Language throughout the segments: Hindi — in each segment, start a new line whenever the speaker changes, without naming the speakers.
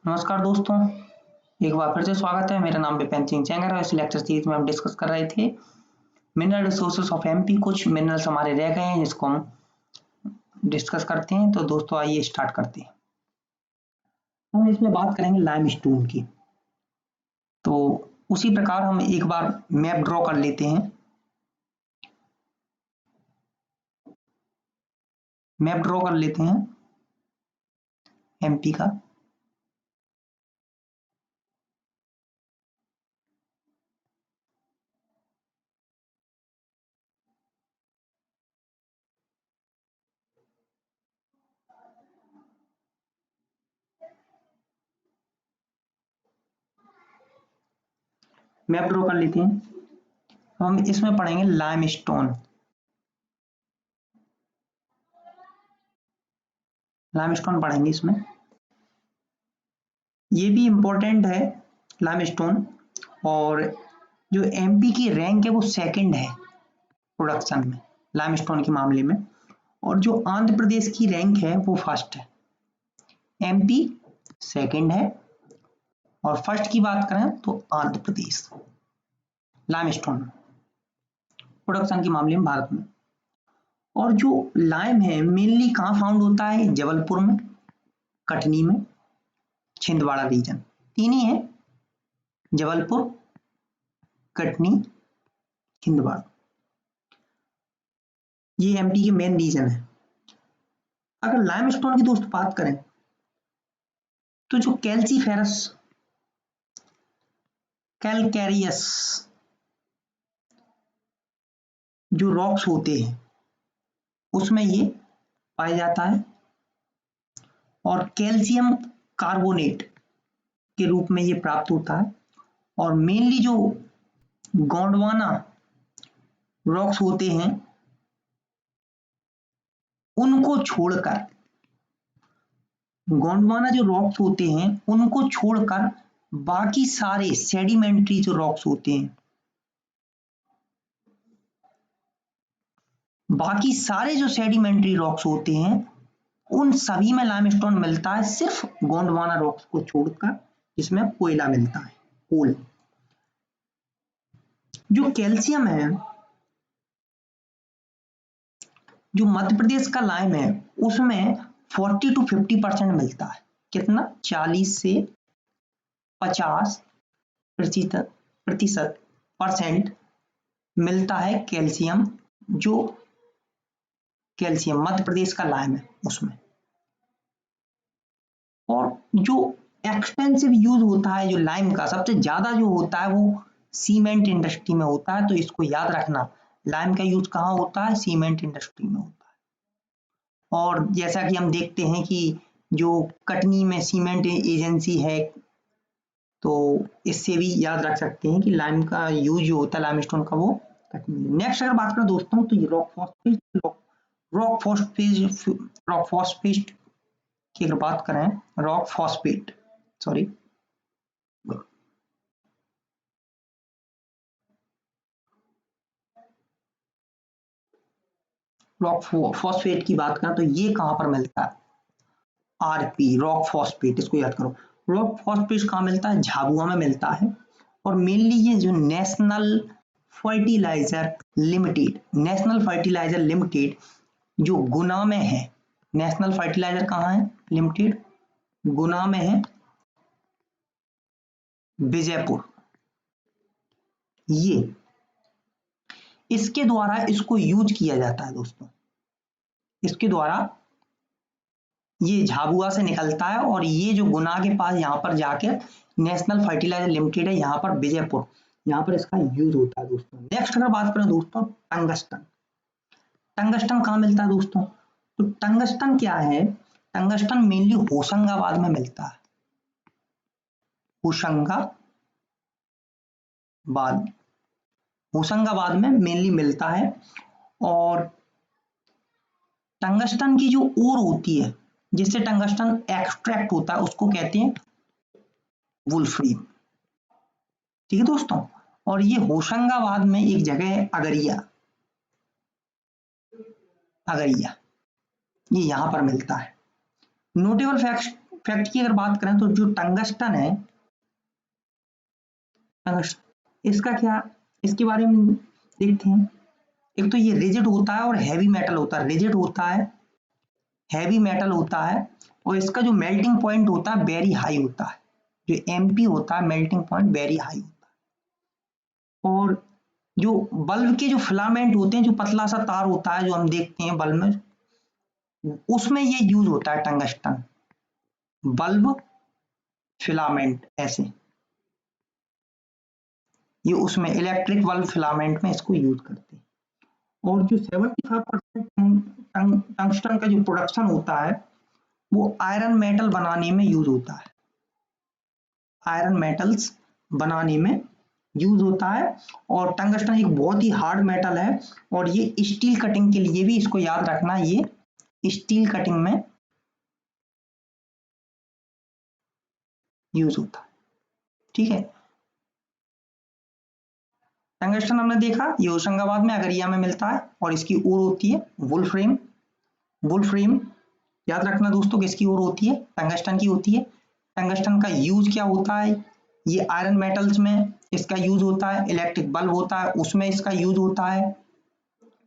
नमस्कार दोस्तों, एक बार फिर से स्वागत है। मेरा नाम विपिन सिंह चेंगर है। इस लेक्चर सीरीज में हम डिस्कस कर रहे थे मिनरल रिसोर्सेज ऑफ एमपी। कुछ मिनरल्स हमारे रह गए हैं जिसको हम डिस्कस करते हैं। तो दोस्तों आइए स्टार्ट करते हैं। हम इसमें बात करेंगे लाइमस्टोन की। तो उसी प्रकार हम एक बार मैप ड्रॉ कर लेते हैं। मैप ड्रॉ कर लेते हैं एमपी का। मैप ड्रॉ कर लेते हैं। हम इसमें पढ़ेंगे लाइमस्टोन। लाइमस्टोन पढ़ेंगे इसमें। ये भी इम्पोर्टेंट है लाइमस्टोन। और जो एमपी की रैंक है वो सेकंड है प्रोडक्शन में लाइमस्टोन के मामले में। और जो आंध्र प्रदेश की रैंक है वो फर्स्ट है। एमपी सेकंड है और फर्स्ट की बात करें तो आंध्र प्रदेश लाइमस्टोन प्रोडक्शन के मामले में भारत में। और जो लाइम है मेनली कहाँ फाउंड होता है? जबलपुर में, कटनी में, छिंदवाड़ा रीजन। तीन ही है, जबलपुर, कटनी, छिंदवाड़ा। ये एमपी के मेन रीजन है। अगर लाइमस्टोन की दोस्त बात करें तो जो कैल्सीफेरस, कैलकैरियस जो रॉक्स होते हैं उसमें ये पाया जाता है और कैल्शियम कार्बोनेट के रूप में ये प्राप्त होता है। और मेनली जो गोंडवाना रॉक्स होते हैं उनको छोड़कर, गोंडवाना जो रॉक्स होते हैं उनको छोड़कर बाकी सारे सेडिमेंट्री जो रॉक्स होते हैं, बाकी सारे जो सेडिमेंट्री रॉक्स होते हैं उन सभी में लाइमस्टोन मिलता है, सिर्फ गोंडवाना रॉक्स को छोड़कर जिसमें कोयला मिलता है, कोल। जो कैल्शियम है, जो मध्य प्रदेश का लाइम है उसमें 40 to 50% मिलता है। कितना? 40 से 50 प्रतिशत परसेंट मिलता है कैल्शियम। जो कैल्शियम मध्य प्रदेश का लाइम है उसमें। और जो एक्सपेंसिव यूज होता है जो लाइम का, सबसे ज्यादा जो होता है वो सीमेंट इंडस्ट्री में होता है। तो इसको याद रखना, लाइम का यूज कहाँ होता है? सीमेंट इंडस्ट्री में होता है। और जैसा कि हम देखते हैं कि जो कटनी में सीमेंट एजेंसी है, तो इससे भी याद रख सकते हैं कि लाइम का यूज जो होता है लाइमस्टोन का वो कटनी। नेक्स्ट अगर बात करें दोस्तों तो ये रॉक फॉस्फेट की अगर बात करें, rock phosphate, sorry, rock phosphate की बात करें तो ये कहां पर मिलता है? आरपी, रॉक फॉस्फेट, इसको याद करो। रॉक फॉस्फेट कहां मिलता है? झाबुआ में मिलता है। और मेनली ये जो नेशनल फर्टिलाइजर लिमिटेड, नेशनल फर्टिलाइजर लिमिटेड जो गुना में है, नेशनल फर्टिलाइजर कहाँ है लिमिटेड? गुना में है, विजयपुर। ये इसके द्वारा इसको यूज किया जाता है दोस्तों। इसके द्वारा ये झाबुआ से निकलता है और ये जो गुना के पास यहाँ पर जाके नेशनल फर्टिलाइजर लिमिटेड है, यहाँ पर विजयपुर, यहाँ पर इसका यूज होता है दोस्तों। नेक्स्ट अगर बात करें दोस्तों टंगस्टन। टंगस्टन कहाँ मिलता है दोस्तों? तो टंगस्टन क्या है? टंगस्टन मेनली होशंगाबाद में मिलता है। होशंगाबाद, होशंगाबाद में मेनली मिलता है। और टंगस्टन की जो ओर होती है जिससे टंगस्टन एक्सट्रैक्ट होता है उसको कहते हैं वुल्फ्रीन। ठीक है दोस्तों। और ये होशंगाबाद में एक जगह है, अगरिया, अगरिया, ये यहां पर मिलता है। नोटेबल फैक्ट फैक्ट की अगर बात करें तो जो टंगस्टन है, टंगस्टन इसका क्या, इसके बारे में देखते हैं। एक तो ये रिजिड होता है और हैवी मेटल होता है, रिजिड होता है, हैवी मेटल होता है, और इसका जो मेल्टिंग पॉइंट होता है वेरी हाई होता है। जो एमपी होता है मेल्टिंग पॉइंट वेरी हाई होता है। और जो बल्ब के जो फिलामेंट होते हैं, जो पतला सा तार होता है जो हम देखते हैं बल्ब में, उसमें ये यूज होता है टंगस्टन, बल्ब फिलामेंट ऐसे, ये उसमें इलेक्ट्रिक बल्ब फिलामेंट में इसको यूज करते हैं। और जो 75% टंगस्टन का जो प्रोडक्शन होता है वो आयरन मेटल बनाने में यूज होता है, आयरन मेटल्स बनाने में यूज होता है। और टंगस्टन एक बहुत ही हार्ड मेटल है, और ये स्टील कटिंग के लिए भी, इसको याद रखना, ये स्टील कटिंग में यूज होता है। ठीक है, टंगस्टन हमने देखा ये होशंगाबाद में अगरिया में मिलता है, और इसकी ओर होती है वुल्फ्रेम, वुल्फ्रेम याद रखना दोस्तों किसकी ओर होती है, टंगस्टन की होती है। टंगस्टन का यूज क्या होता है, ये आयरन मेटल्स में इसका यूज होता है, इलेक्ट्रिक बल्ब होता है उसमें इसका यूज होता है,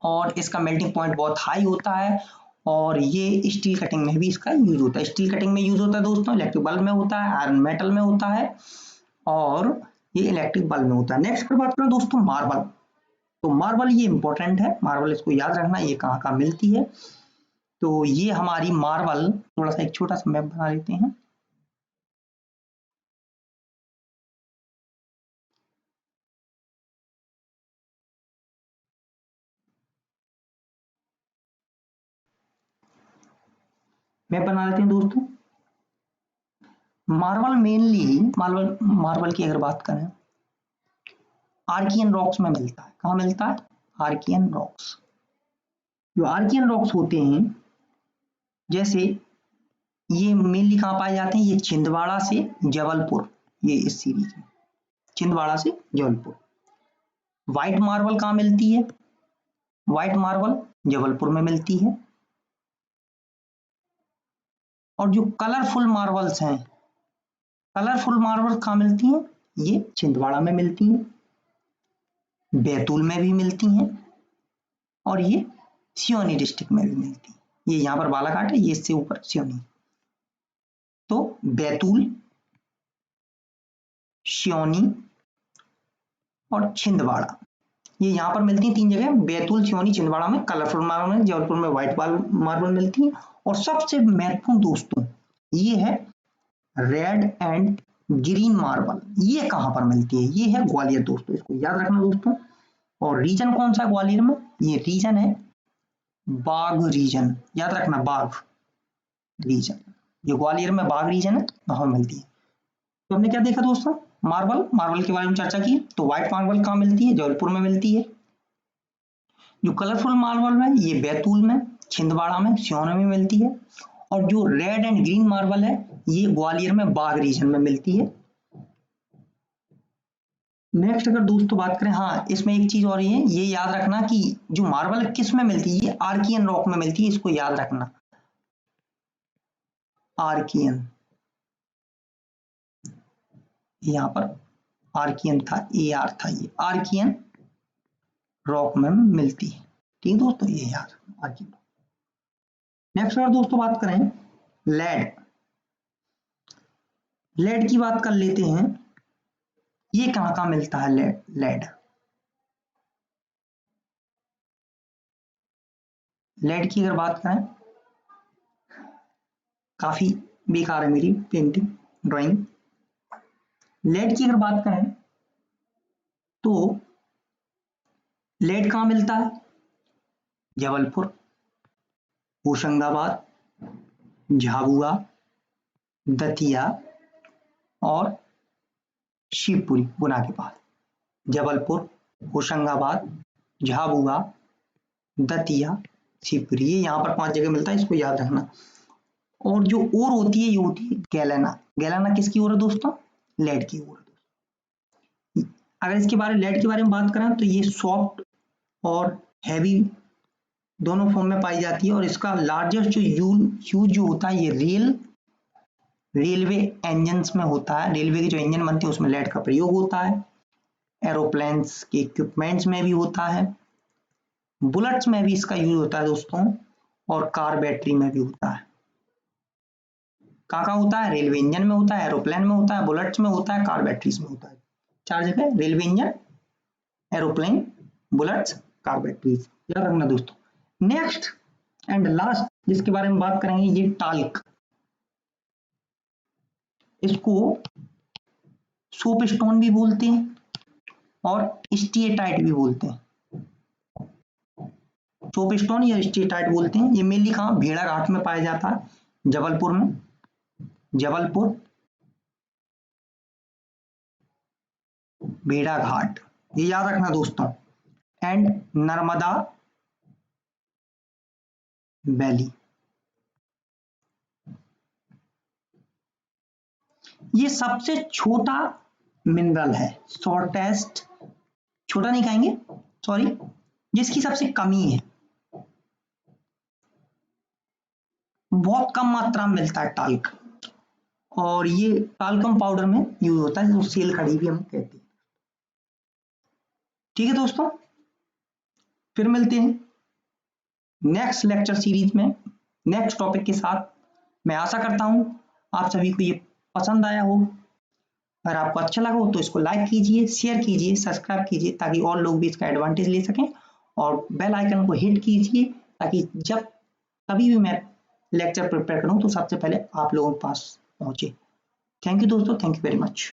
और इसका मेल्टिंग पॉइंट बहुत हाई होता है, और ये स्टील कटिंग में भी इसका यूज होता है। स्टील कटिंग में यूज होता है दोस्तों, इलेक्ट्रिक बल्ब में होता है, आयरन मेटल में होता है, और ये इलेक्ट्रिक बल्ब में होता है। नेक्स्ट पर बात करें दोस्तों मार्बल, तो मार्बल ये इंपॉर्टेंट है, मार्बल इसको याद रखना, ये कहाँ कहाँ मिलती है। तो ये हमारी मार्बल, थोड़ा सा एक छोटा सा मैप बना लेते हैं। मैप बना लेते हैं दोस्तों। मार्बल मेनली, मार्बल मार्बल की अगर बात करें आर्कियन रॉक्स में मिलता है। कहाँ मिलता है, आर्कियन रॉक्स। जो आर्कियन रॉक्स होते हैं, जैसे ये मेनली कहाँ पाए जाते हैं, ये छिंदवाड़ा से जबलपुर, ये इस सीरीज में छिंदवाड़ा से जबलपुर। व्हाइट मार्बल कहाँ मिलती है, व्हाइट मार्बल जबलपुर में मिलती है। और जो कलरफुल मार्बल्स हैं, कलरफुल मार्बल कहाँ मिलती हैं, ये छिंदवाड़ा में मिलती हैं, बैतूल में भी मिलती हैं, और ये सिवनी डिस्ट्रिक्ट में भी मिलती है। ये यहाँ पर बालाघाट है, ये इससे ऊपर सिवनी। तो बैतूल, सिवनी और छिंदवाड़ा, ये यहाँ पर मिलती हैं तीन जगह, बैतूल, सिवनी, छिंदवाड़ा में कलरफुल मार्बल, जबलपुर में व्हाइट मार्बल मिलती है। और सबसे महत्वपूर्ण दोस्तों ये है रेड एंड ग्रीन मार्बल, ये कहाँ पर मिलती है, ये है ग्वालियर दोस्तों, इसको याद रखना दोस्तों। और रीजन कौन सा है ग्वालियर में, ये रीजन है बाघ रीजन, याद रखना बाघ रीजन, ये ग्वालियर में बाघ रीजन है, वहां मिलती है। तो हमने क्या देखा दोस्तों, मार्बल, मार्बल के बारे में चर्चा की। तो व्हाइट मार्बल कहाँ मिलती है, जबलपुर में मिलती है। जो कलरफुल मार्बल है ये बैतूल में, छिंदवाड़ा में, सिवनी में मिलती है। और जो रेड एंड ग्रीन मार्बल है ये ग्वालियर में बाघ रीजन में मिलती है। नेक्स्ट अगर दोस्तों बात करें, हाँ इसमें एक चीज और है, ये याद रखना कि जो मार्बल किस में मिलती है, ये आर्कियन रॉक में मिलती है, इसको याद रखना, आर्कियन, यहाँ पर आर्कियन था, ए आर था, ये आर्कियन रॉक में मिलती है। ठीक है दोस्तों, ये याद रखना आर्कियन। नेक्स्ट अगर दोस्तों बात करें लेड, लेड की बात कर लेते हैं, ये कहाँ कहाँ मिलता है लेड, लेड की अगर बात करें, काफी बेकार है मेरी पेंटिंग ड्राइंग। लेड की अगर बात करें तो लेड कहाँ मिलता है, जबलपुर, होशंगाबाद, झाबुआ, दतिया और शिवपुरी गुना के पास। जबलपुर, होशंगाबाद, झाबुआ, दतिया, शिवपुरी, ये यहाँ पर 5 जगह मिलता है, इसको याद रखना। और जो ओर होती है ये होती है गैलेना, गैलेना किसकी ओर है दोस्तों, लेड की ओर है। अगर इसके बारे लेड के बारे में बात करें तो ये सॉफ्ट और हैवी दोनों फॉर्म में पाई जाती है, और इसका लार्जेस्ट जो यूज जो होता है ये रेल रेलवे इंजन्स में होता है, रेलवे के जो इंजन बनते हैं उसमें लेड का प्रयोग होता है, एरोप्लेन्स के इक्विपमेंट्स में भी होता है, बुलेट्स में भी इसका यूज होता है दोस्तों, और कार बैटरी में भी होता है। कहाँ होता है? रेलवे इंजन में होता है, एरोप्लेन में होता है, बुलेट्स में होता है, कार बैटरीज में होता है। 4 जगह, railway engine, aeroplane, bullets, car batteries, याद रखना दोस्तों। नेक्स्ट एंड लास्ट जिसके बारे में बात करेंगे, ये टाल्क। इसको सोप स्टोन भी बोलते हैं और स्टीएटाइट भी बोलते हैं। सोप स्टोन या स्टीएटाइट बोलते हैं। ये मेनली कहाँ? भेड़ाघाट में पाया जाता है, जबलपुर में, जबलपुर, भेड़ाघाट, ये याद रखना दोस्तों। And Narmada valley. ये सबसे छोटा मिनरल है, शॉर्टेस्ट, छोटा नहीं कहेंगे, सॉरी, जिसकी सबसे कमी है, बहुत कम मात्रा में मिलता है टाल्क, और ये टाल्कम पाउडर में यूज होता है, जो सेल खड़ी भी हम कहते हैं। ठीक है दोस्तों, फिर मिलते हैं नेक्स्ट लेक्चर सीरीज में नेक्स्ट टॉपिक के साथ। मैं आशा करता हूं आप सभी को ये पसंद आया हो। अगर आपको अच्छा लगा हो तो इसको लाइक कीजिए, शेयर कीजिए, सब्सक्राइब कीजिए, ताकि और लोग भी इसका एडवांटेज ले सकें, और बेल आइकन को हिट कीजिए ताकि जब कभी भी मैं लेक्चर प्रिपेयर करूं तो सबसे पहले आप लोगों के पास पहुंचे। थैंक यू दोस्तों, थैंक यू वेरी मच।